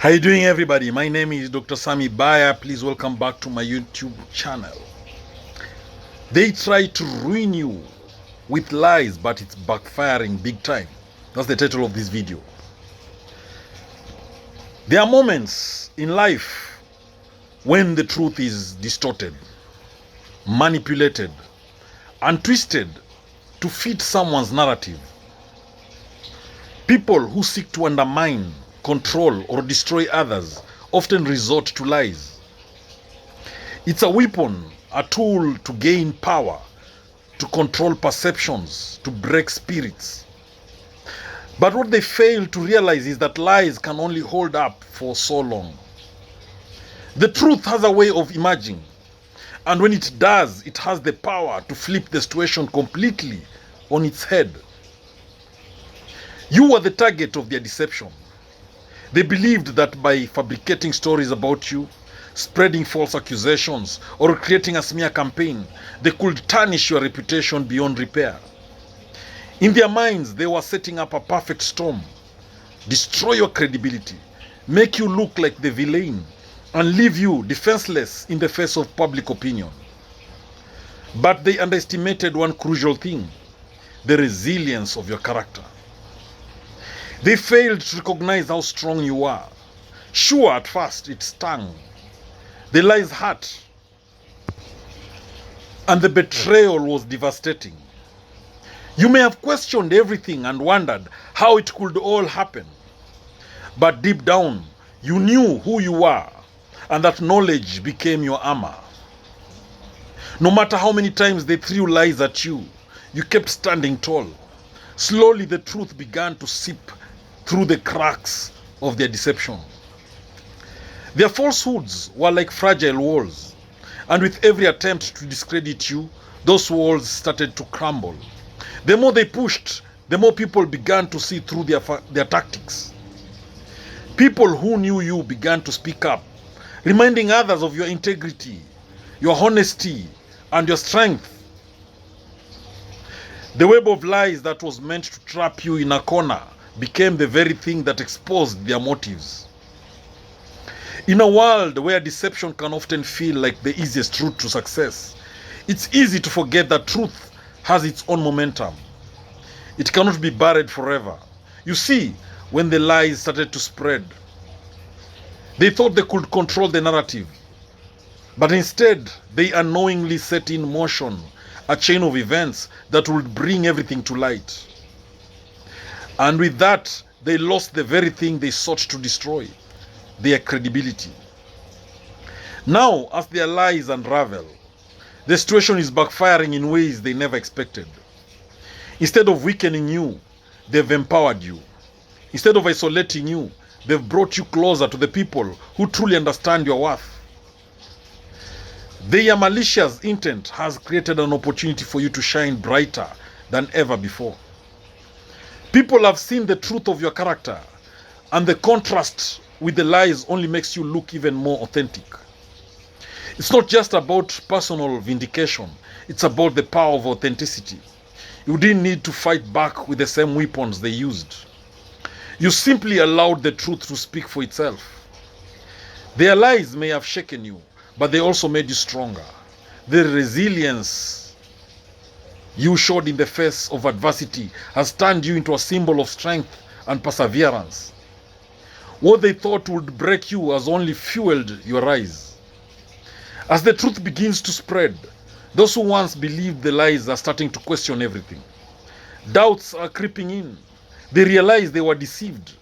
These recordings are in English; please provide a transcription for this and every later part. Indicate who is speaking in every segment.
Speaker 1: How you doing, everybody? My name is Dr. Sami Baya. Please welcome back to my YouTube channel. They try to ruin you with lies, but it's backfiring big time. That's the title of this video. There are moments in life when the truth is distorted, manipulated, and twisted to fit someone's narrative. People who seek to undermine, control, or destroy others often resort to lies. It's a weapon, a tool to gain power, to control perceptions, to break spirits. But what they fail to realize is that lies can only hold up for so long. The truth has a way of emerging, and when it does, it has the power to flip the situation completely on its head. You were the target of their deception. They believed that by fabricating stories about you, spreading false accusations, or creating a smear campaign, they could tarnish your reputation beyond repair. In their minds, they were setting up a perfect storm, destroy your credibility, make you look like the villain, and leave you defenseless in the face of public opinion. But they underestimated one crucial thing: the resilience of your character. They failed to recognize how strong you are. Sure, at first it stung. The lies hurt, and the betrayal was devastating. You may have questioned everything and wondered how it could all happen. But deep down, you knew who you were, and that knowledge became your armor. No matter how many times they threw lies at you, you kept standing tall. Slowly, the truth began to seep through the cracks of their deception. Their falsehoods were like fragile walls, and with every attempt to discredit you, those walls started to crumble. The more they pushed, the more people began to see through their tactics. People who knew you began to speak up, reminding others of your integrity, your honesty, and your strength. The web of lies that was meant to trap you in a corner became the very thing that exposed their motives. In a world where deception can often feel like the easiest route to success, it's easy to forget that truth has its own momentum. It cannot be buried forever. You see, when the lies started to spread, they thought they could control the narrative. But instead, they unknowingly set in motion a chain of events that would bring everything to light. And with that, they lost the very thing they sought to destroy: their credibility. Now, as their lies unravel, the situation is backfiring in ways they never expected. Instead of weakening you, they've empowered you. Instead of isolating you, they've brought you closer to the people who truly understand your worth. Their malicious intent has created an opportunity for you to shine brighter than ever before. People have seen the truth of your character, and the contrast with the lies only makes you look even more authentic. It's not just about personal vindication, it's about the power of authenticity. You didn't need to fight back with the same weapons they used. You simply allowed the truth to speak for itself. Their lies may have shaken you, but they also made you stronger. The resilience you showed in the face of adversity has turned you into a symbol of strength and perseverance. What they thought would break you has only fueled your rise. As the truth begins to spread, those who once believed the lies are starting to question everything. Doubts are creeping in. They realize they were deceived,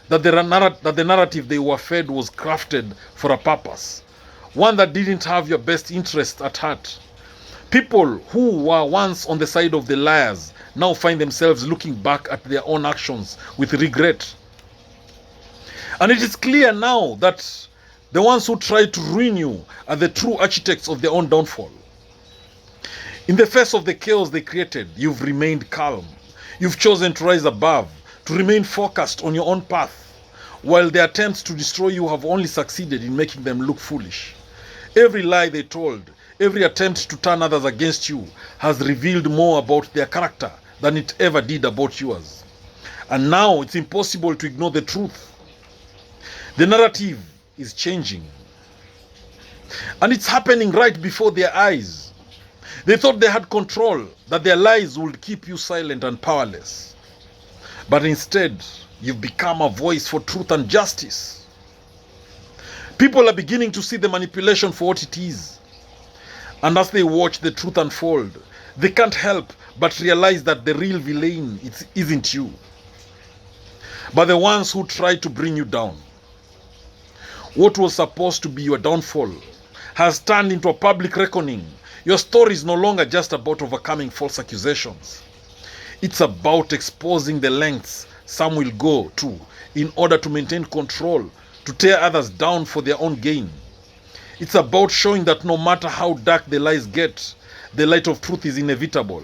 Speaker 1: that the narrative they were fed was crafted for a purpose, one that didn't have your best interest at heart. People who were once on the side of the liars now find themselves looking back at their own actions with regret. And it is clear now that the ones who tried to ruin you are the true architects of their own downfall. In the face of the chaos they created, you've remained calm. You've chosen to rise above, to remain focused on your own path, while the attempts to destroy you have only succeeded in making them look foolish. Every lie they told, every attempt to turn others against you has revealed more about their character than it ever did about yours. And now it's impossible to ignore the truth. The narrative is changing. And it's happening right before their eyes. They thought they had control, that their lies would keep you silent and powerless. But instead, you've become a voice for truth and justice. People are beginning to see the manipulation for what it is. And as they watch the truth unfold, they can't help but realize that the real villain isn't you, but the ones who try to bring you down. What was supposed to be your downfall has turned into a public reckoning. Your story is no longer just about overcoming false accusations. It's about exposing the lengths some will go to in order to maintain control, to tear others down for their own gain. It's about showing that no matter how dark the lies get, the light of truth is inevitable.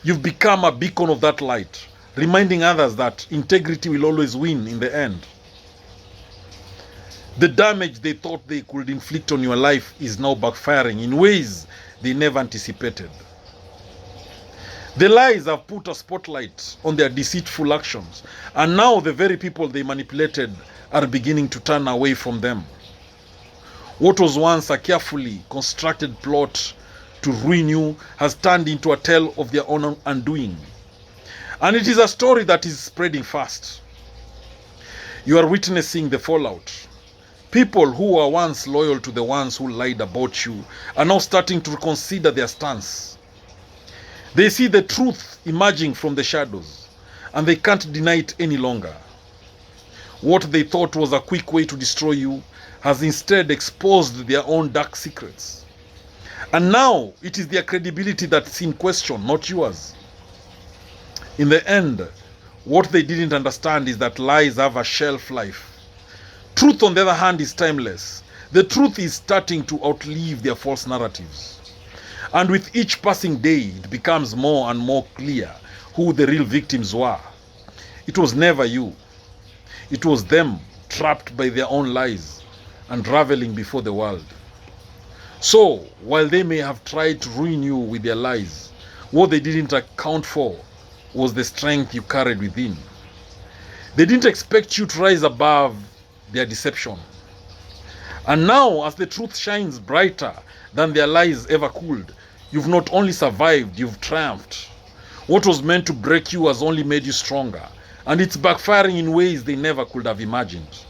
Speaker 1: You've become a beacon of that light, reminding others that integrity will always win in the end. The damage they thought they could inflict on your life is now backfiring in ways they never anticipated. The lies have put a spotlight on their deceitful actions, and now the very people they manipulated are beginning to turn away from them. What was once a carefully constructed plot to ruin you has turned into a tale of their own undoing. And it is a story that is spreading fast. You are witnessing the fallout. People who were once loyal to the ones who lied about you are now starting to reconsider their stance. They see the truth emerging from the shadows, and they can't deny it any longer. What they thought was a quick way to destroy you has instead exposed their own dark secrets. And now it is their credibility that's in question, not yours. In the end, what they didn't understand is that lies have a shelf life. Truth, on the other hand, is timeless. The truth is starting to outlive their false narratives. And with each passing day, it becomes more and more clear who the real victims were. It was never you. It was them, trapped by their own lies, unraveling before the world. So, while they may have tried to ruin you with their lies, what they didn't account for was the strength you carried within. They didn't expect you to rise above their deception. And now, as the truth shines brighter than their lies ever could, you've not only survived, you've triumphed. What was meant to break you has only made you stronger, and it's backfiring in ways they never could have imagined.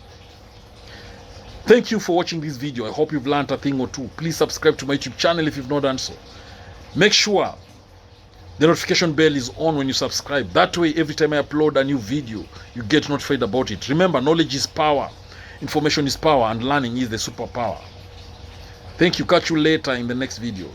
Speaker 1: Thank you for watching this video. I hope you've learned a thing or two. Please subscribe to my YouTube channel if you've not done so. Make sure the notification bell is on when you subscribe. That way, every time I upload a new video, you get notified about it. Remember, knowledge is power, information is power, and learning is the superpower. Thank you. Catch you later in the next video.